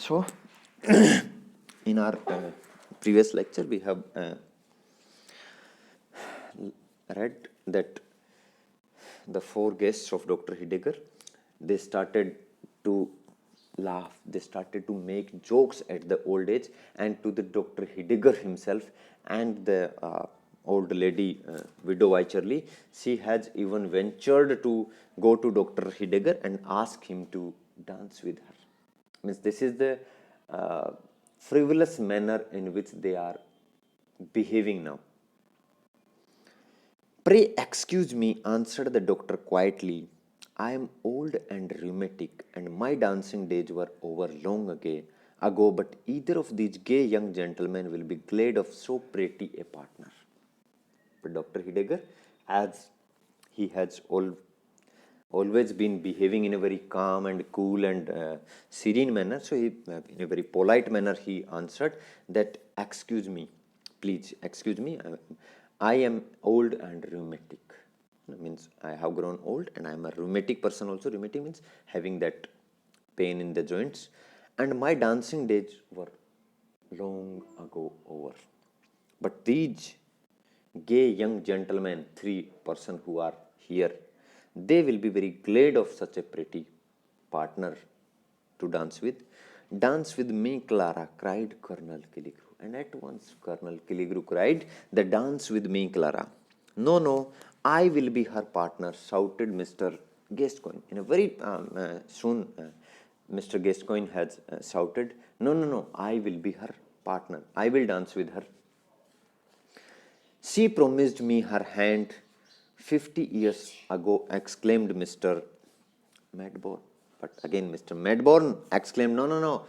So, in our previous lecture, we have read that the four guests of Dr. Heidegger, they started to laugh, they started to make jokes at the old age, and to the Dr. Heidegger himself and the old lady, widow Wycherly, she has even ventured to go to Dr. Heidegger and ask him to dance with her. Means this is the frivolous manner in which they are behaving now. Pray excuse me, answered the doctor quietly. I am old and rheumatic, and my dancing days were over long ago, but either of these gay young gentlemen will be glad of so pretty a partner. But Dr. Heidegger, as he has always been behaving in a very calm and cool and serene manner, so he, in a very polite manner, he answered that, excuse me, please excuse me, I am old and rheumatic. That means I have grown old and I am a rheumatic person also. Rheumatic means having that pain in the joints, and my dancing days were long ago over. But these gay young gentlemen, three persons who are here, they will be very glad of such a pretty partner to dance with. Dance with me, Clara, cried Colonel Killigrew. And at once Colonel Killigrew cried, the dance with me, Clara. No, no, I will be her partner, shouted Mr. Gascoigne. In a very soon, Mr. Gascoigne has shouted, no, no, no, I will be her partner. I will dance with her. She promised me her hand 50 years ago, exclaimed Mr. Medbourne. But again, Mr. Medbourne exclaimed, no, no, no.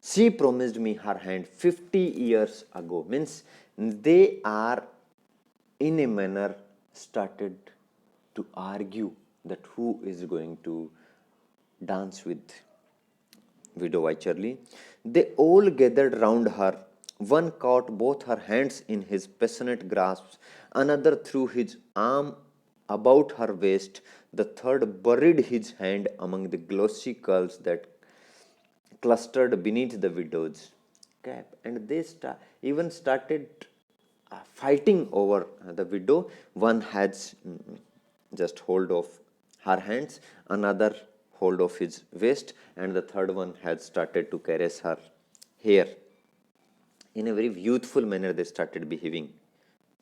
She promised me her hand 50 years ago. Means they are in a manner started to argue that who is going to dance with widow Wycherly. They all gathered round her. One caught both her hands in his passionate grasp, another threw his arm about her waist, the third buried his hand among the glossy curls that clustered beneath the widow's cap, and they even started fighting over the widow. One has just hold of her hands, another hold of his waist, and the third one had started to caress her hair. In a very youthful manner, they started behaving.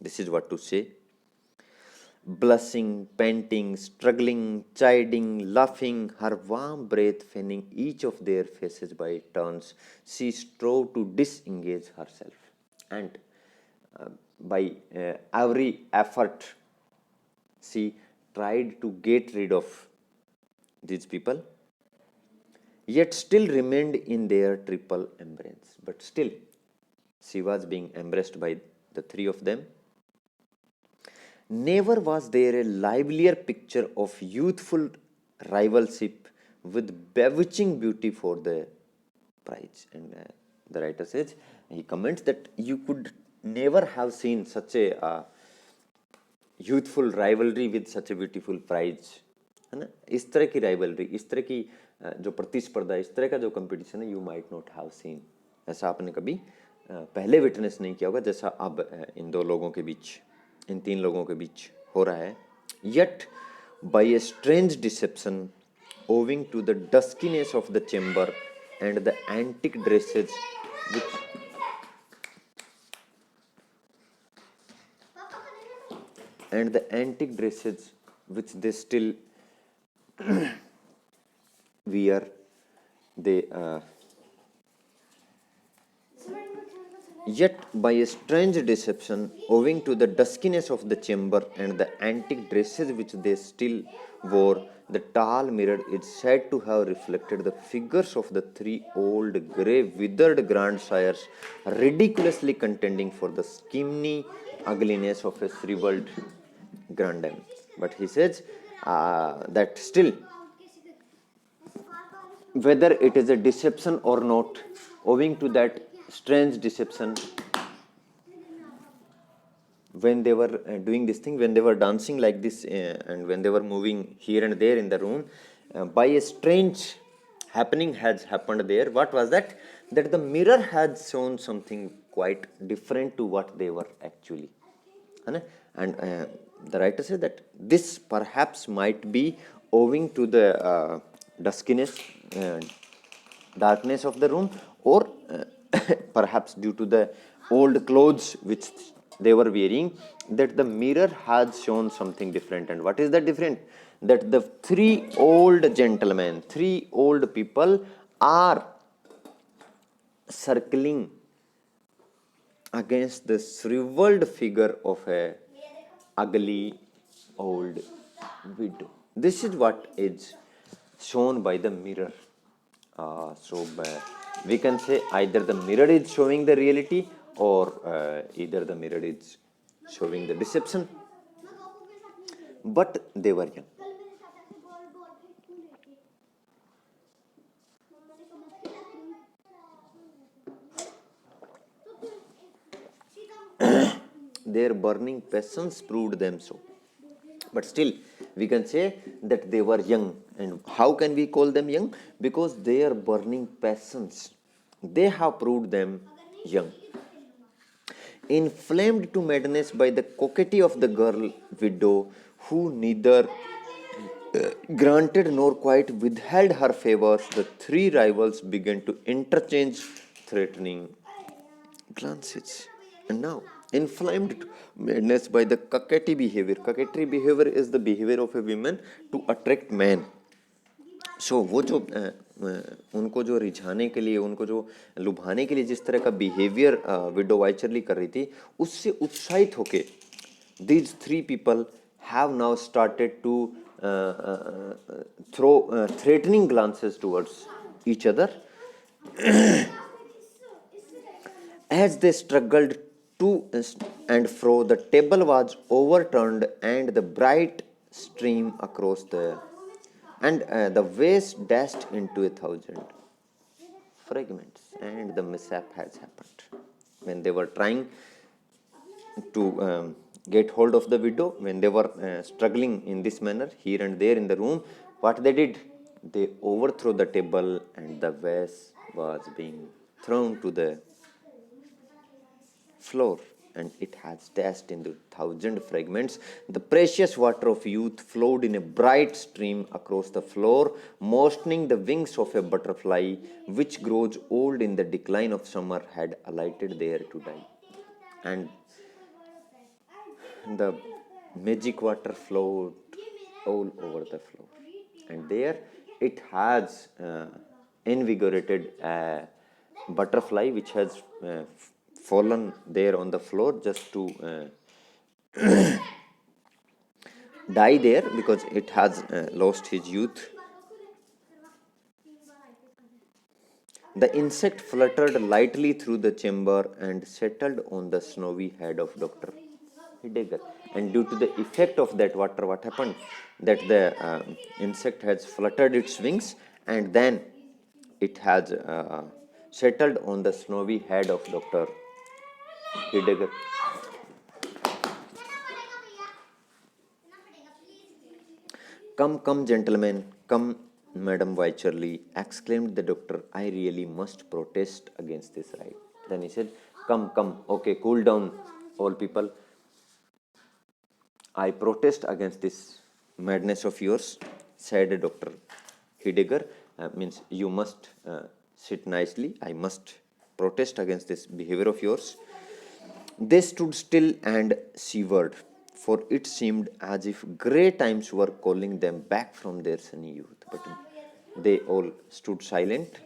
This is what to say. Blushing, panting, struggling, chiding, laughing, her warm breath fanning each of their faces by turns, she strove to disengage herself. And by every effort, she tried to get rid of these people, yet still remained in their triple embrace. But still, she was being embraced by the three of them. Never was there a livelier picture of youthful rivalship with bewitching beauty for the prize. And the writer says, he comments that you could never have seen such a youthful rivalry with such a beautiful prize, है ना. इस तरह की rivalry, इस तरह की जो प्रतिस्पर्धा, इस तरह का जो कंपटीशन है, you might not have seen. ऐसा आपने कभी पहले विटनेस नहीं किया होगा जैसा अब इन दो लोगों के बीच, इन तीन लोगों के बीच हो रहा है. Yet by a strange deception, owing to the duskiness of the chamber and the antique dresses which they still wear, they yet by a strange deception, owing to the duskiness of the chamber and the antique dresses which they still wore, the tall mirror is said to have reflected the figures of the three old, grey, withered grandsires, ridiculously contending for the skimmy ugliness of a shriveled grandam. But he says that still, whether it is a deception or not, owing to that strange deception, when they were doing this thing, when they were dancing like this, and when they were moving here and there in the room, by a strange happening has happened there. What was that? That the mirror had shown something quite different to what they were actually. है ना? And the writer said that this perhaps might be owing to the duskiness, darkness of the room, or perhaps due to the old clothes which they were wearing, that the mirror has shown something different. And what is that different? That the three old gentlemen, three old people are circling against the shriveled figure of a ugly old widow. This is what is shown by the mirror. We can say either the mirror is showing the reality, or either the mirror is showing the deception. But they were young. Their burning passions proved them so. But still, we can say that they were young. And how can we call them young? Because their burning passions, they have proved them young. Inflamed to madness by the coquetry of the girl widow, who neither granted nor quite withheld her favors, the three rivals began to interchange threatening glances. And now, inflamed to madness by the coquetry behavior is the behavior of a woman to attract men. सो वो जो उनको जो रिझाने के लिए, उनको जो लुभाने के लिए जिस तरह का बिहेवियर विडो वाइचरली कर रही थी, उससे उत्साहित होके these three people have now started to throw threatening glances towards each other. As they struggled to and fro, the table was overturned and the bright stream across the the vase dashed into 1,000 fragments, and the mishap has happened. When they were trying to get hold of the widow, when they were struggling in this manner here and there in the room, what they did? They overthrew the table and the vase was being thrown to the floor, and it has dashed into 1,000 fragments. The precious water of youth flowed in a bright stream across the floor, moistening the wings of a butterfly which grows old in the decline of summer had alighted there to die. And the magic water flowed all over the floor, and there it has invigorated a butterfly which has fallen there on the floor just to die there because it has lost his youth. The insect fluttered lightly through the chamber and settled on the snowy head of Dr. Heidegger. And due to the effect of that water, what happened? That the insect has fluttered its wings, and then it has settled on the snowy head of Dr. Heidegger. Come, come, gentlemen, come, Madam Wycherley, exclaimed the doctor. I really must protest against this right. Then he said, come, come, okay, cool down, all people. I protest against this madness of yours, said Dr. Heidegger. Means you must sit nicely. I must protest against this behavior of yours. They stood still and shivered, for it seemed as if grey times were calling them back from their sunny youth. But they all stood silent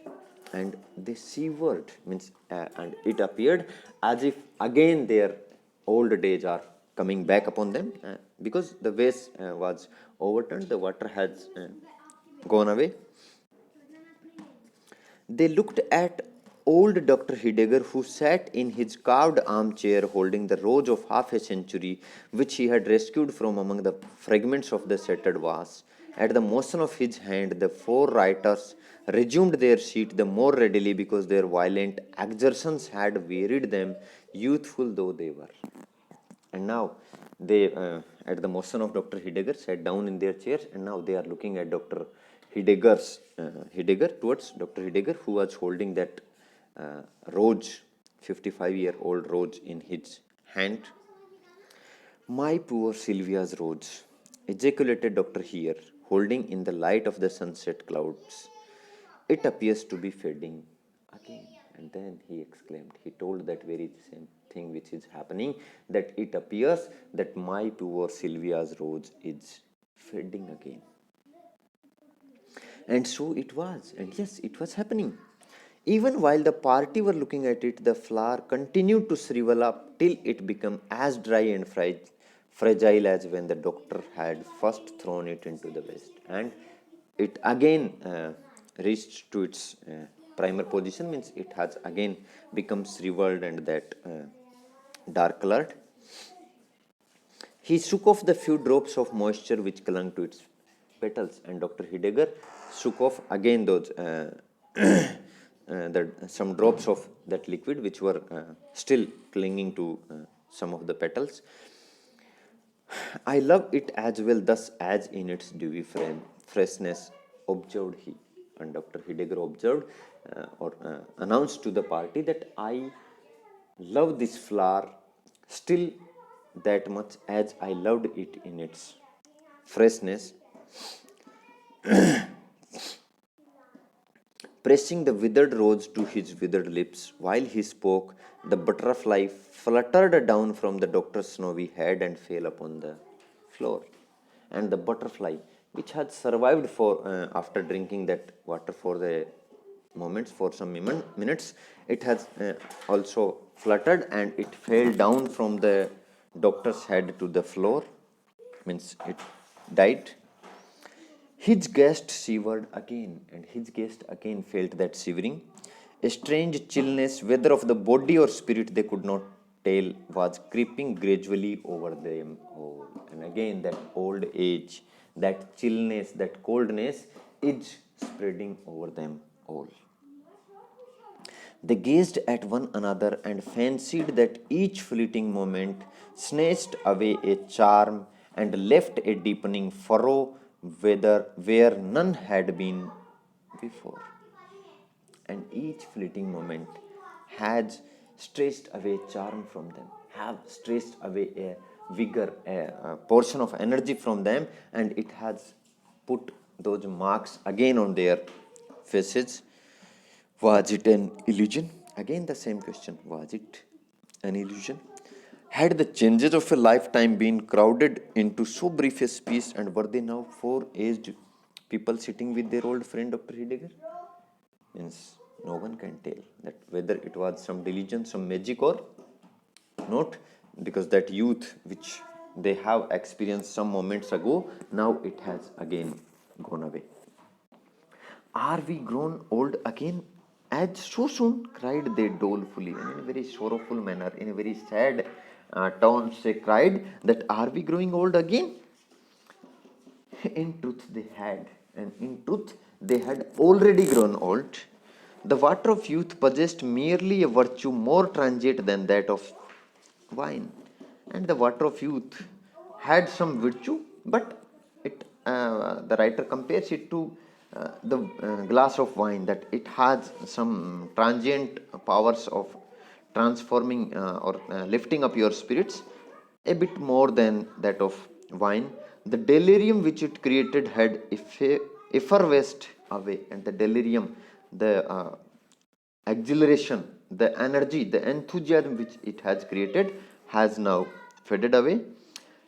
and they shivered, means and it appeared as if again their old days are coming back upon them, because the vase was overturned, the water has gone away. They looked at old Dr. Heidegger, who sat in his carved armchair holding the rose of half a century, which he had rescued from among the fragments of the shattered vase. At the motion of his hand, the four writers resumed their seat the more readily because their violent exertions had wearied them, youthful though they were. And now they, at the motion of Dr. Heidegger, sat down in their chairs, and now they are looking at Dr. Heidegger, towards Dr. Heidegger, who was holding that rose, 55-year-old rose in his hand. My poor Sylvia's rose, ejaculated Dr. Here, holding in the light of the sunset clouds. It appears to be fading again. And then he exclaimed, he told that very same thing which is happening, that it appears that my poor Sylvia's rose is fading again. And so it was, and yes, it was happening. Even while the party were looking at it, the flower continued to shrivel up till it became as dry and fragile as when the doctor had first thrown it into the waste. And it again reached to its primer position, means it has again become shriveled and that dark colored. He shook off the few drops of moisture which clung to its petals, and Dr. Heidegger shook off again those some drops of that liquid which were still clinging to some of the petals. I love it as well thus as in its dewy freshness, observed he. And Dr. Heidegger observed or announced to the party that I love this flower still that much as I loved it in its freshness. Pressing the withered rose to his withered lips while he spoke, the butterfly fluttered down from the doctor's snowy head and fell upon the floor. And the butterfly, which had survived for after drinking that water for the moments, for some minutes, it has also fluttered and it fell down from the doctor's head to the floor, means it died. His guest shivered again, and his guest again felt that shivering. A strange chillness, whether of the body or spirit they could not tell, was creeping gradually over them all. And again, that old age, that chillness, that coldness is spreading over them all. They gazed at one another and fancied that each fleeting moment snatched away a charm and left a deepening furrow where none had been before. And each fleeting moment has stretched away charm from them, have stretched away a vigor, a portion of energy from them, and it has put those marks again on their faces. Was it an illusion? Again, the same question. Was it an illusion? Had the changes of a lifetime been crowded into so brief a space, and were they now four aged people sitting with their old friend Dr. Heidegger? Means no one can tell that whether it was some delusion, some magic, or not, because that youth which they have experienced some moments ago, now it has again gone away. Are we grown old again? As so soon, cried they dolefully, and in a very sorrowful manner, in a very sad tone, they cried that are we growing old again? In truth, they had, and in truth, they had already grown old. The water of youth possessed merely a virtue more transient than that of wine, and the water of youth had some virtue, but it the writer compares it to the glass of wine, that it has some transient powers of transforming or lifting up your spirits a bit more than that of wine. The delirium which it created had effervesced away, and the delirium, the exhilaration, the energy, the enthusiasm which it has created has now faded away.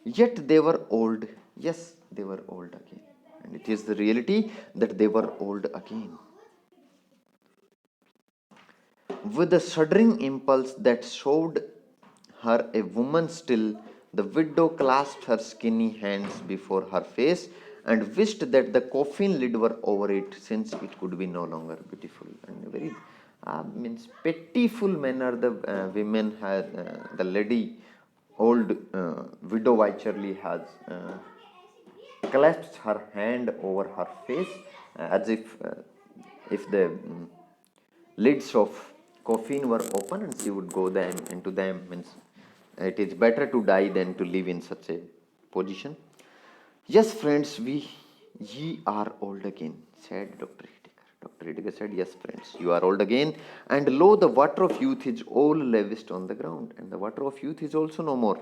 Yet they were old. Yes, they were old again. And it is the reality that they were old again. With a shuddering impulse that showed her a woman still, the widow clasped her skinny hands before her face and wished that the coffin lid were over it, since it could be no longer beautiful. And a very means pitiful manner the women had, the lady, old widow Wycherley has clasped her hand over her face as if the lids of coffin were open and she would go them into them, means it is better to die than to live in such a position. Yes, friends, we Ye are old again, said Dr. Hiddeker. Dr. Hiddeker said, yes, friends, you are old again, and lo, the water of youth is all lavished on the ground, and the water of youth is also no more.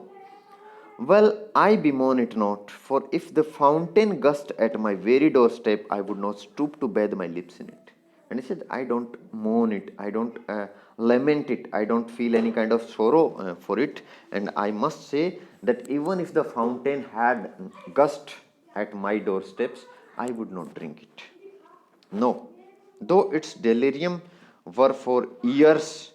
Well, I bemoan it not, for if the fountain gushed at my very doorstep, I would not stoop to bathe my lips in it. And he said, I don't mourn it, I don't lament it, I don't feel any kind of sorrow for it. And I must say that even if the fountain had gushed at my doorsteps, I would not drink it. No, though its delirium were for years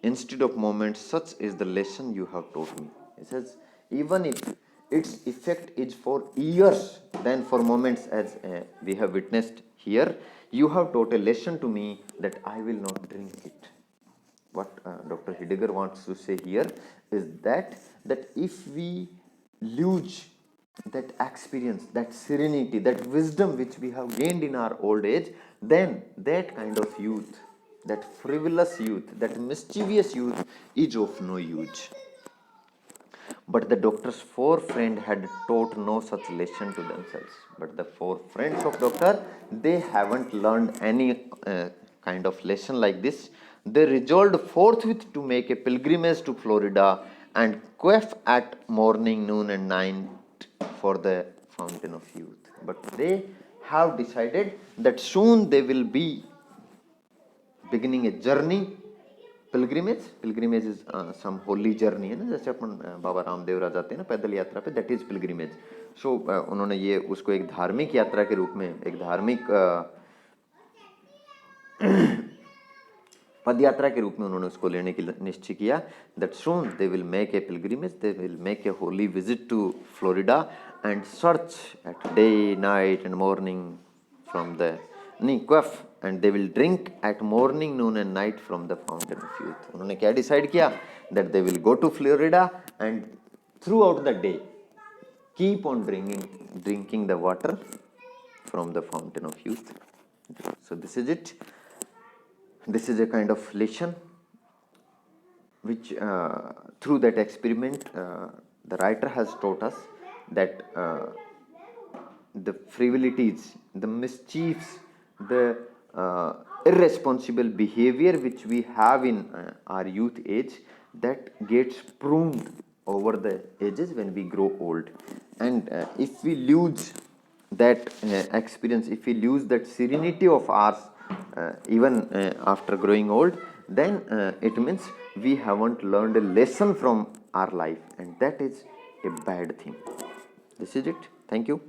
instead of moments, such is the lesson you have taught me. He says, even if its effect is for years than for moments, as we have witnessed here, you have taught a lesson to me that I will not drink it. What Dr. Hiddeker wants to say here is that if we lose that experience, that serenity, that wisdom which we have gained in our old age, then that kind of youth, that frivolous youth, that mischievous youth is of no use. But the doctor's four friends had taught no such lesson to themselves. But the four friends of doctor, they haven't learned any kind of lesson like this. They resolved forthwith to make a pilgrimage to Florida and quaff at morning, noon, and night for the fountain of youth. But they have decided that soon they will be beginning a journey. Pilgrimage is some holy journey है ना, जैसे अपन बाबा रामदेव जाते हैं ना पैदल यात्रा पे, that is pilgrimage. सो उन्होंने ये उसको एक धार्मिक यात्रा के रूप में, एक धार्मिक पद यात्रा के रूप में उन्होंने उसको लेने की निश्चय किया. That soon they will make a pilgrimage, they will make a holy visit to Florida and search at day night and morning from the quaff, and they will drink at morning, noon and night from the fountain of youth. उन्होंने क्या decide किया? that they will go to Florida and throughout the day keep on drinking the water from the fountain of youth. So this is it. This is a kind of lesson which through that experiment the writer has taught us that the frivolities, the mischiefs, the irresponsible behavior which we have in our youth age, that gets pruned over the ages when we grow old. And if we lose that experience, if we lose that serenity of ours even after growing old, then it means we haven't learned a lesson from our life, and that is a bad thing. This is it. Thank you.